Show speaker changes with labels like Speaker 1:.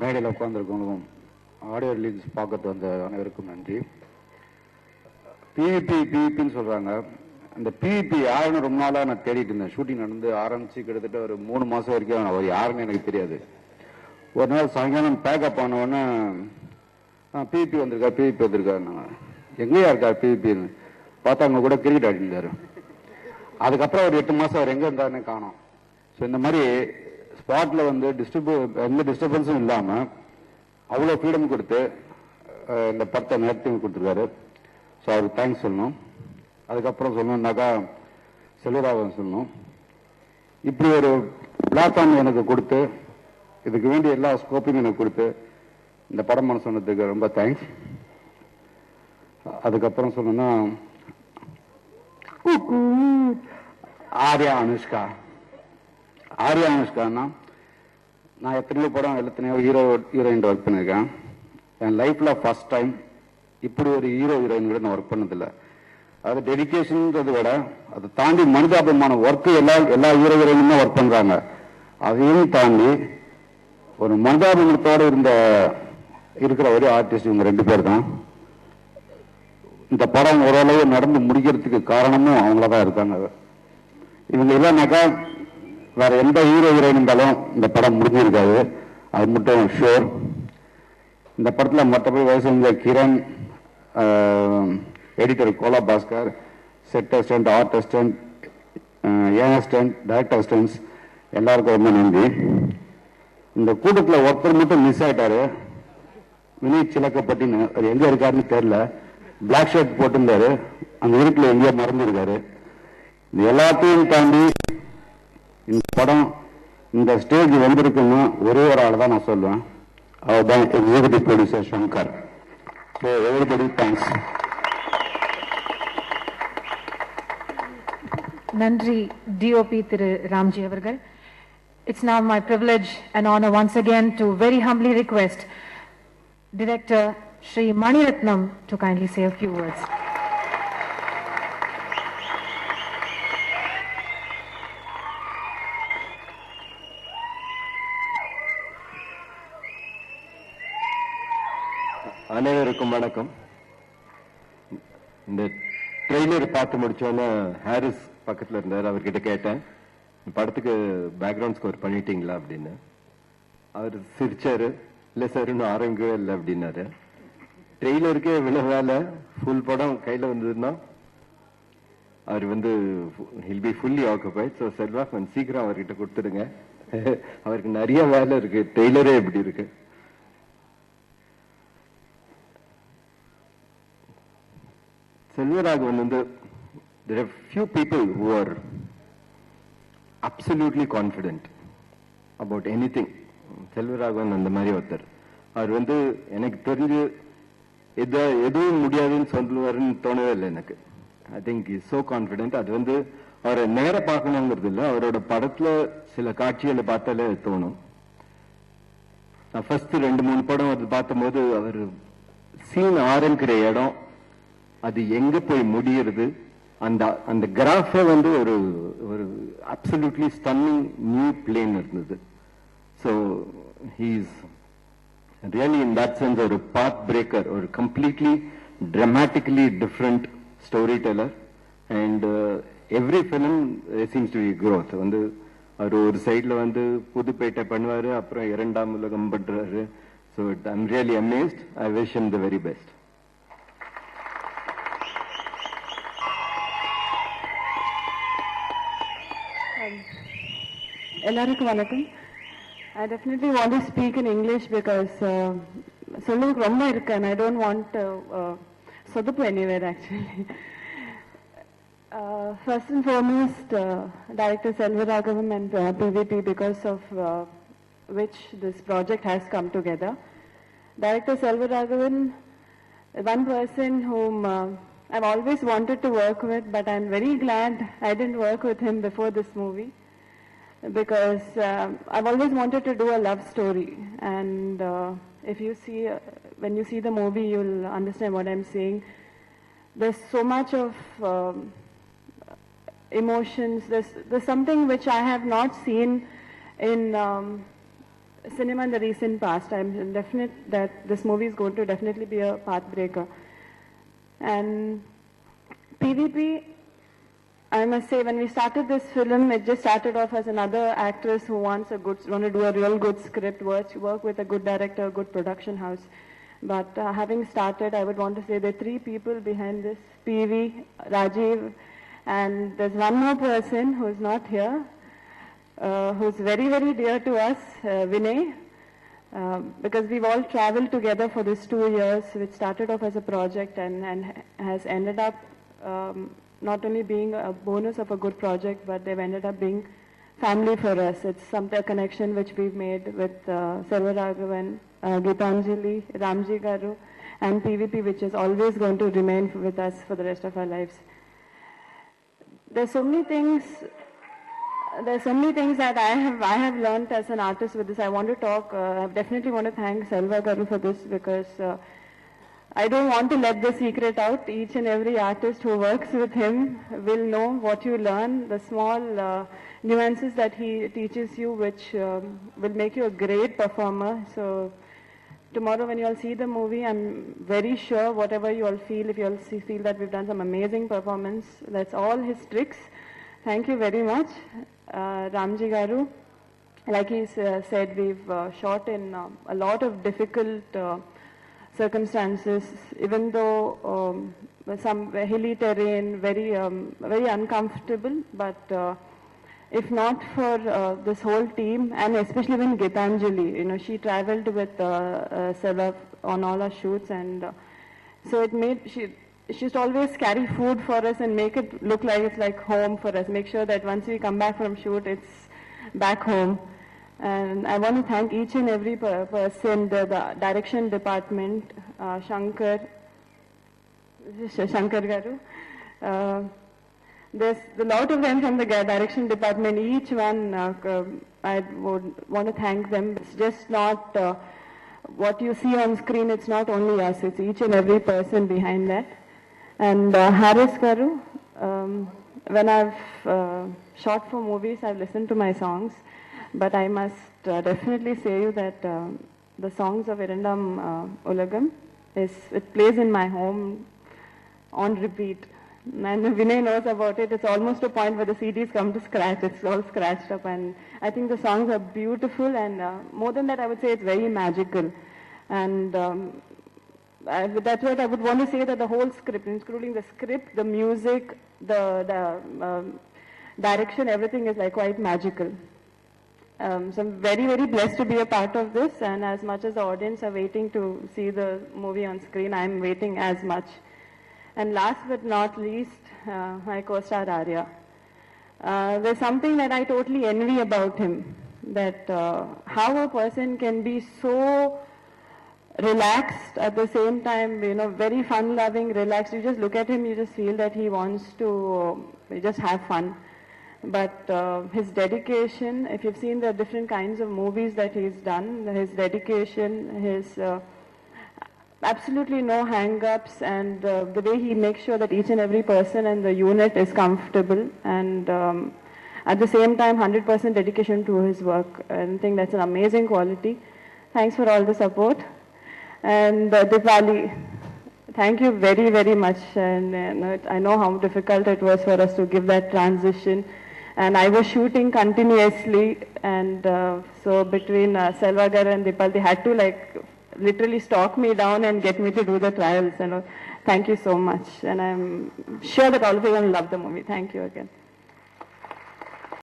Speaker 1: மேடையில் உட்காந்துருக்கவங்களும் audio release பார்க்கறது வந்த அனைவருக்கும் நன்றி. பிவிபின்னு சொல்கிறாங்க. அந்த பிவிபி யாருன்னு ரொம்ப நாளாக நான் தேடிட்டு இருந்தேன். ஷூட்டிங் நடந்து ஆரம்பித்து கிட்டத்தட்ட ஒரு 3 மாதம் வரைக்கும் அவர் யாருன்னு எனக்கு தெரியாது. ஒரு நாள் சாயங்காலம் பேக்கப் ஆனவொடனே பிவிபி வந்திருக்காரு நாங்கள் எங்கேயா இருக்கார் பிவிபின்னு பார்த்தா அவங்க கூட கிரிக்கெட் ஆடிருந்தார். அதுக்கப்புறம் ஒரு 8 மாதம் அவர் எங்கே இருந்தாருன்னு காணோம். ஸோ இந்த மாதிரி ஸ்பாட்டில் வந்து எந்த டிஸ்டர்பன்ஸும் இல்லாமல் அவ்வளோ ஃப்ரீடம் கொடுத்து இந்த படத்தை நடத்தி கொடுத்துருக்காரு. ஸோ அவருக்கு தேங்க்ஸ் சொல்லணும். அதுக்கப்புறம் சொல்லணுன்னாக்கா செல்வராகவன் சொல்லணும். இப்படி ஒரு பிளாட்ஃபார்ம் எனக்கு கொடுத்து இதுக்கு வேண்டிய எல்லா ஸ்கோப்பையும் எனக்கு கொடுத்து இந்த படம் பண்ண சொன்னதுக்கு ரொம்ப தேங்க்ஸ். அதுக்கப்புறம் சொல்லணும்னா ஆர்யா அனுஷ்கான்னா நான் எத்தனையோ படம் எத்தனையோ ஹீரோயின் ஒர்க் பண்ணியிருக்கேன். என் லைஃப்ல ஃபர்ஸ்ட் டைம் இப்படி ஒரு ஹீரோயின் கூட நான் ஒர்க் பண்ணதில்லை. அது டெடிக்கேஷன்ன்றதை விட அதை தாண்டி மனிதாபிமான ஒர்க்கு எல்லா ஹீரோயினுமே ஒர்க் பண்றாங்க. அதையும் தாண்டி ஒரு மனிதாபிமானத்தோடு இருக்கிற ஒரே ஆர்டிஸ்ட் இவங்க 2 பேர் தான். இந்த படம் ஓரளவு நடந்து முடிக்கிறதுக்கு காரணமும் அவங்களதான் இருக்காங்க. இவங்க இல்லைனாக்கா வேற எந்த ஹீரோயின் இருந்தாலும் இந்த படம் முடிஞ்சிருக்காது. அது மட்டும் ஷோர். இந்த படத்தில் மற்றபடி வயசு செஞ்ச Kiran, editor Kola Bhaskar, set assistant, art assistant, ஏன் அசிஸ்டன்ட், டைரக்டர் அசிஸ்டன்ஸ் எல்லாருக்கும் ரொம்ப நன்றி. இந்த கூட்டத்தில் ஒருத்தர் மட்டும் மிஸ் ஆயிட்டாரு. வினீத் சிலக்கப்பட்டின்னு அவர் எங்க இருக்காருன்னு தெரியல. பிளாக் ஷர்ட் போட்டிருந்தாரு. அந்த வீட்டில் எங்கேயோ மறந்துருக்காரு. இது எல்லாத்தையும் தாண்டி இந்த படம் இந்த ஸ்டேஜ் வந்திருக்குன்னு ஒரே ஒரு ஆள் தான் நான் சொல்லுவேன். அவர் தான் executive producer Shankar. So everybody thanks.
Speaker 2: நன்றி டிஓபி திரு ராம்ஜி அவர்கள். It's now my privilege and honor once again to very humbly request Director Shri Mani Ratnam to kindly say a few words.
Speaker 3: அனைவருக்கும் வணக்கம். இந்த ட்ரெய்லர் பார்த்து முடிச்சோன்னு ஹாரிஸ் பக்கத்தில் இருந்தார். அவர்கிட்ட கேட்டேன், படத்துக்கு பேக்ரவுண்ட் ஸ்கோர் பண்ணிட்டீங்களா அப்படின்னு. அவர் சிரிச்சாரு. இல்லை சார் இன்னும் ஆரம்பிக்கவே இல்லை அப்படின்னாரு. ட்ரெய்லருக்கே இவ்வளவு வேலை, ஃபுல் படம் கையில் வந்ததுன்னா அவர் he'll be fully occupied. So Selva கொஞ்சம் சீக்கிரம் அவர்கிட்ட கொடுத்துடுங்க. அவருக்கு நிறைய வேலை இருக்கு. ட்ரெய்லரே எப்படி இருக்கு. Selvaraghavan, there are few people who are absolutely confident about anything. Selvaraghavan அந்த மாதிரி ஒருத்தர். அவர் எனக்கு தெரிஞ்சு எதுவும் முடியாதுன்னு சொல்லுவாருன்னு தோணவே இல்லை எனக்கு. I think is so confident. அது அவரை நேர பார்க்கணுங்கிறது இல்லை, அவரோட படத்துல சில காட்சிகளை பார்த்தாலே தோணும். நான் ஃபர்ஸ்ட் 2-3 படம் பார்த்தபோது அவர் சீன் ஆரம்பிக்கிற இடம், அது எங்க போய் முடியுது, அந்த கிராஃபே ஒரு அப்சல்யூட்லி ஸ்டன்னிங் நியூ பிளேன் இருந்தது. So he is really in that sense ஒரு பாத் பிரேக்கர், ஒரு completely dramatically different storyteller, and every film seems to be growth. அவர் ஒரு சைட்ல புதுப்பேட்டை பண்ணுவாரு, அப்புறம் 2ஆம் உலகம் பண்றாரு. So I'm really amazed. I wish him the very best.
Speaker 4: எல்லாருக்கும் வணக்கம். I definitely want to speak in English because சொல்லுக்கு ரொம்ப இருக்கு and I don't want to சொதப்பு anywhere actually. First and foremost, Director Selvaraghavan and PVP, because of which this project has come together. Director Selvaraghavan, one person whom I've always wanted to work with, but I'm very glad I didn't work with him before this movie, because I've always wanted to do a love story, and if you see, when you see the movie, you'll understand what I'm saying. There's so much of emotions. There's something which I have not seen in cinema in the recent past. I'm definite that this movie is going to definitely be a pathbreaker. And PVP, I must say, when we started this film, it just started off as another actress who want to do a real good script, work with a good director, a good production house. But having started, I would want to say there are three people behind this: PV, Rajiv, and there's one more person who's not here, who's very, very dear to us, Vinay, because we've all traveled together for these 2 years, which started off as a project and has ended up not only being a bonus of a good project, but they've ended up being family for us. It's a connection which we've made with Selvaraghavan, Geetanjali, Ramji Garu, and PVP, which is always going to remain with us for the rest of our lives. There's so many things that I have learned as an artist with this. I want to talk, I definitely want to thank Selva Garu for this, because I don't want to let the secret out. Each and every artist who works with him will know what you learn, the small nuances that he teaches you, which will make you a great performer. So tomorrow when you all see the movie, I'm very sure whatever you all feel, if you all feel that we've done some amazing performance, that's all his tricks. Thank you very much. Ramji Garu, like he said, we've shot in a lot of difficult circumstances, even though some hilly terrain, very uncomfortable, but if not for this whole team, and especially when Geetanjali, she traveled with Selva on all our shoots, and so it made, she used to always carry food for us and make it look like it's like home for us, make sure that once we come back from shoot, it's back home. And I want to thank each and every person, the direction department, Shankar Garu. There's a lot of them from the direction department. Each one, I would want to thank them. It's just not what you see on screen. It's not only us. It's each and every person behind that. And Haris Garu, when I've shot for movies, I've listened to my songs. But I must definitely say you that the songs of Irundam Ulagam, it plays in my home on repeat. And Vinay knows about it. It's almost a point where the CDs come to scratch. It's all scratched up, and I think the songs are beautiful, and more than that, I would say it's very magical. And that's what I would want to say, that the whole script, including the script, the music, the direction, everything is like quite magical. So I'm very, very blessed to be a part of this, and as much as the audience are waiting to see the movie on screen, I'm waiting as much. And last but not least, my co-star Arya. There's something that I totally envy about him, that how a person can be so relaxed at the same time, very fun-loving, relaxed. You just look at him, you just feel that he wants to just have fun. But his dedication, if you've seen the different kinds of movies that he's done, his dedication, his absolutely no hang-ups, and the way he makes sure that each and every person in the unit is comfortable, and at the same time 100% dedication to his work. And I think that's an amazing quality. Thanks for all the support. And Dipali, thank you very, very much. And I know how difficult it was for us to give that transition. And I was shooting continuously, and so between Selva Garu and Dipal, they had to literally stalk me down and get me to do the trials. Thank you so much, and I'm sure that all of you will love the movie. Thank you again.